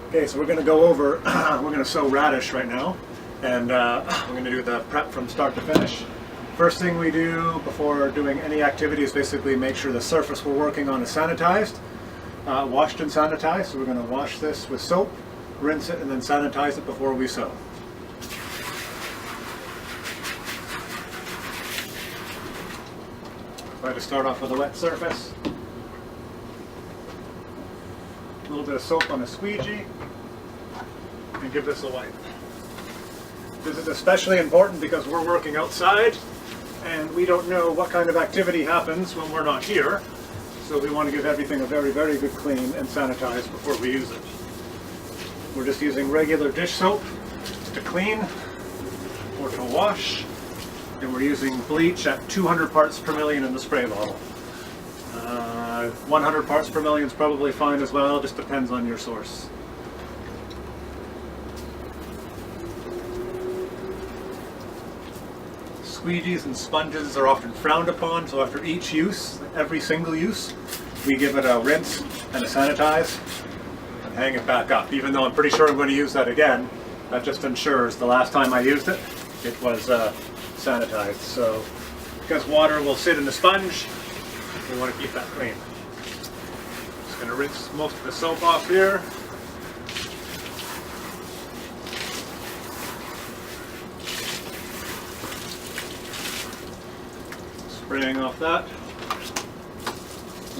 Okay, so we're going to go over, we're going to sow radish right now, and we're going to do the prep from start to finish. First thing we do before doing any activity is basically make sure the surface we're working on is sanitized, washed and sanitized. So we're going to wash this with soap, rinse it, and then sanitize it before we sow. Try to start off with a wet surface. A little bit of soap on a squeegee, and give this a wipe. This is especially important because we're working outside and we don't know what kind of activity happens when we're not here. So we want to give everything a very, very good clean and sanitize before we use it. We're just using regular dish soap to clean or to wash, and we're using bleach at 200 parts per million in the spray bottle. 100 parts per million is probably fine as well, just depends on your source. Squeegees and sponges are often frowned upon, so after each use, every single use, we give it a rinse and a sanitize and hang it back up. Even though I'm pretty sure I'm going to use that again, that just ensures the last time I used it, it was sanitized. So because water will sit in the sponge, we want to keep that clean. Just going to rinse most of the soap off here. Spraying off that.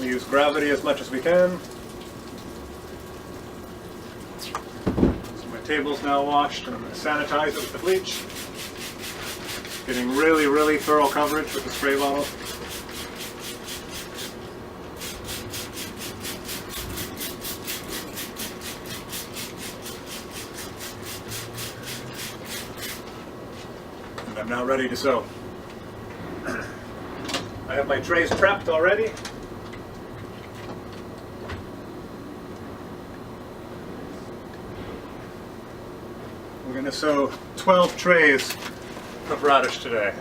We use gravity as much as we can. So my table's now washed, and I'm going to sanitize it with the bleach. Getting really, really thorough coverage with the spray bottle. And I'm now ready to sow. I have my trays prepped already. We're going to sow 12 trays of radish today.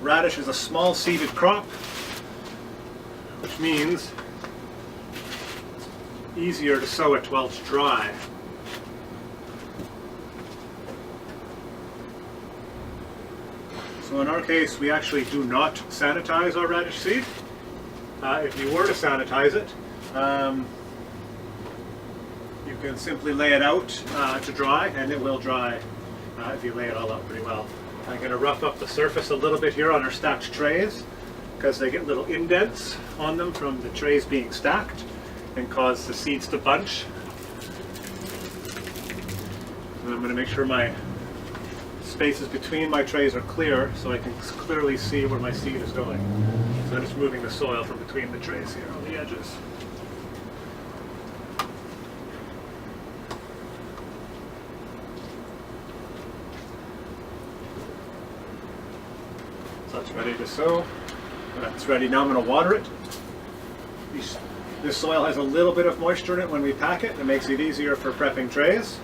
Radish is a small seeded crop, which means easier to sow it while it's dry. So in our case, we actually do not sanitize our radish seed. If you were to sanitize it, you can simply lay it out to dry, and it will dry if you lay it all out pretty well. I'm going to rough up the surface a little bit here on our stacked trays because they get little indents on them from the trays being stacked and cause the seeds to bunch. And I'm going to make sure my spaces between my trays are clear so I can clearly see where my seed is going. So I'm just moving the soil from between the trays here on the edges. So it's ready to sow. It's ready now. I'm going to water it. This soil has a little bit of moisture in it when we pack it. It makes it easier for prepping trays.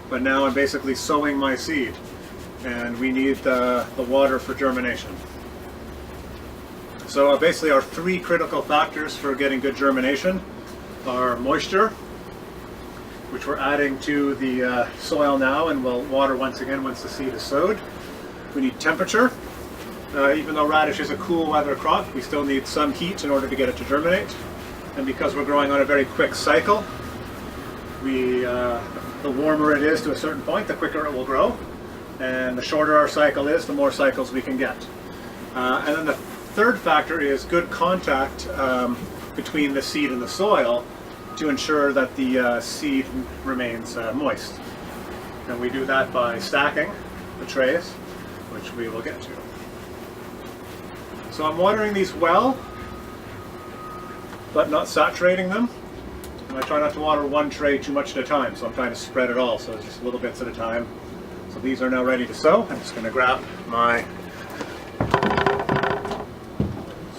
But now I'm basically sowing my seed, and we need the water for germination. So basically our three critical factors for getting good germination are moisture, which we're adding to the soil now, and we'll water once again once the seed is sowed. We need temperature. Even though radish is a cool weather crop, we still need some heat in order to get it to germinate. And because we're growing on a very quick cycle, the warmer it is to a certain point, the quicker it will grow. And the shorter our cycle is, the more cycles we can get. And then the third factor is good contact between the seed and the soil to ensure that the seed remains moist. And we do that by stacking the trays, which we will get to. So I'm watering these well, but not saturating them. And I try not to water one tray too much at a time, so I'm trying to spread it all, so it's just little bits at a time. So these are now ready to sow. I'm just going to grab my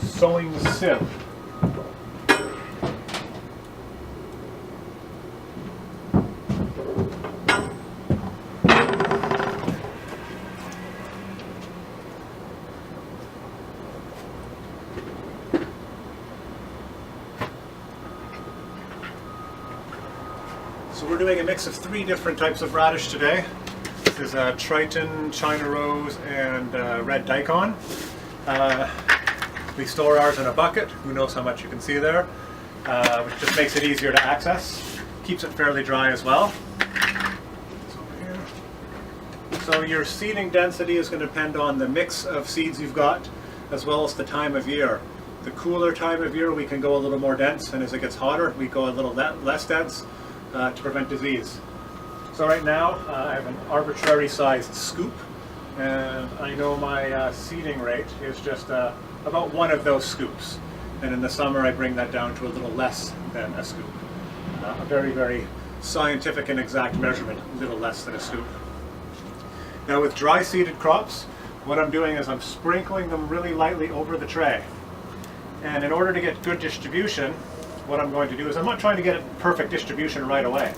sowing sieve. So we're doing a mix of 3 different types of radish today. This is Triton, China Rose, and red daikon. We store ours in a bucket. Who knows how much you can see there, which just makes it easier to access. Keeps it fairly dry as well. So your seeding density is going to depend on the mix of seeds you've got, as well as the time of year. The cooler time of year we can go a little more dense, and as it gets hotter we go a little less dense to prevent disease. So right now I have an arbitrary sized scoop, and I know my seeding rate is just about 1 of those scoops. And in the summer I bring that down to a little less than a scoop. A very, very scientific and exact measurement, a little less than a scoop. Now with dry seeded crops, what I'm doing is I'm sprinkling them really lightly over the tray. And in order to get good distribution, what I'm going to do is I'm not trying to get a perfect distribution right away.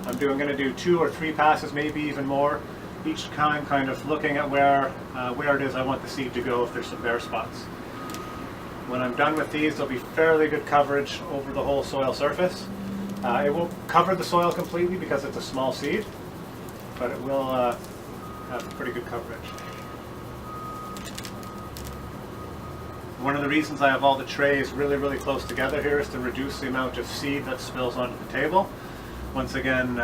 I'm going to do 2 or 3 passes, maybe even more, each time kind of looking at where it is I want the seed to go if there's some bare spots. When I'm done with these, there'll be fairly good coverage over the whole soil surface. It won't cover the soil completely because it's a small seed, but it will have pretty good coverage. One of the reasons I have all the trays really, really close together here is to reduce the amount of seed that spills onto the table. Once again,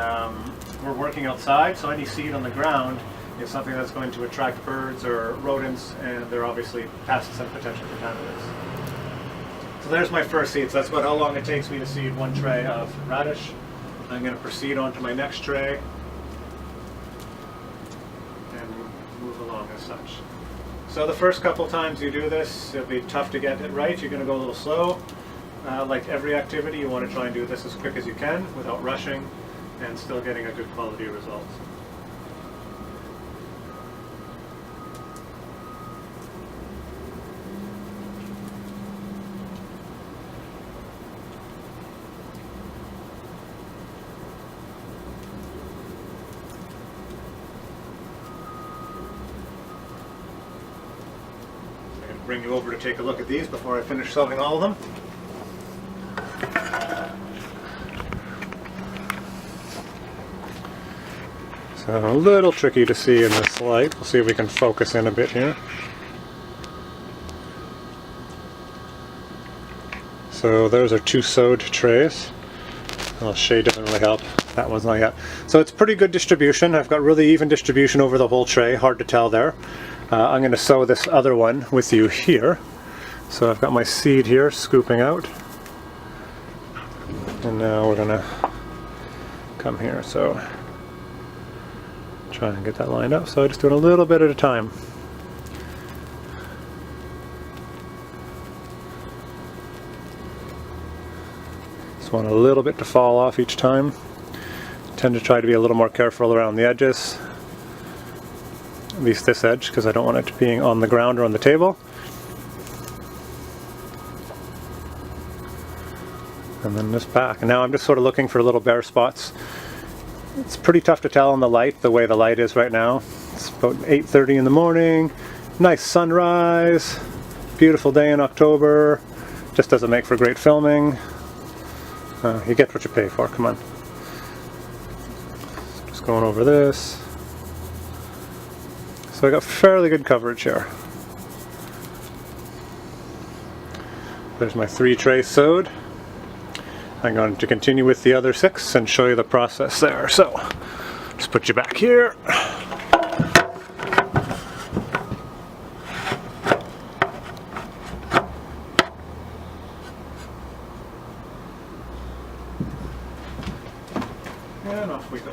we're working outside, so any seed on the ground is something that's going to attract birds or rodents, and they're obviously pests and potential contaminants. So there's my first seed. So that's about how long it takes me to seed 1 tray of radish. I'm going to proceed on to my next tray and move along as such. So the first couple times you do this, it'll be tough to get it right. You're going to go a little slow. Like every activity, you want to try and do this as quick as you can without rushing and still getting a good quality result. Bring you over to take a look at these before I finish sowing all of them. So a little tricky to see in this light. We'll see if we can focus in a bit here. So those are 2 sowed trays. Well, shade doesn't really help. That one's not yet. So it's pretty good distribution. I've got really even distribution over the whole tray. Hard to tell there. I'm going to sow this other one with you here. So I've got my seed here scooping out. And now we're going to come here. So try and get that lined up. So I just do it a little bit at a time. Just want a little bit to fall off each time. Tend to try to be a little more careful around the edges. At least this edge, because I don't want it being on the ground or on the table. And then this back. And now I'm just sort of looking for little bare spots. It's pretty tough to tell on the light, the way the light is right now. It's about 8:30 in the morning. Nice sunrise. Beautiful day in October. Just doesn't make for great filming. You get what you pay for, come on. Just going over this. So I got fairly good coverage here. There's my 3 trays sowed. I'm going to continue with the other 6 and show you the process there. So, just put you back here. And off we go.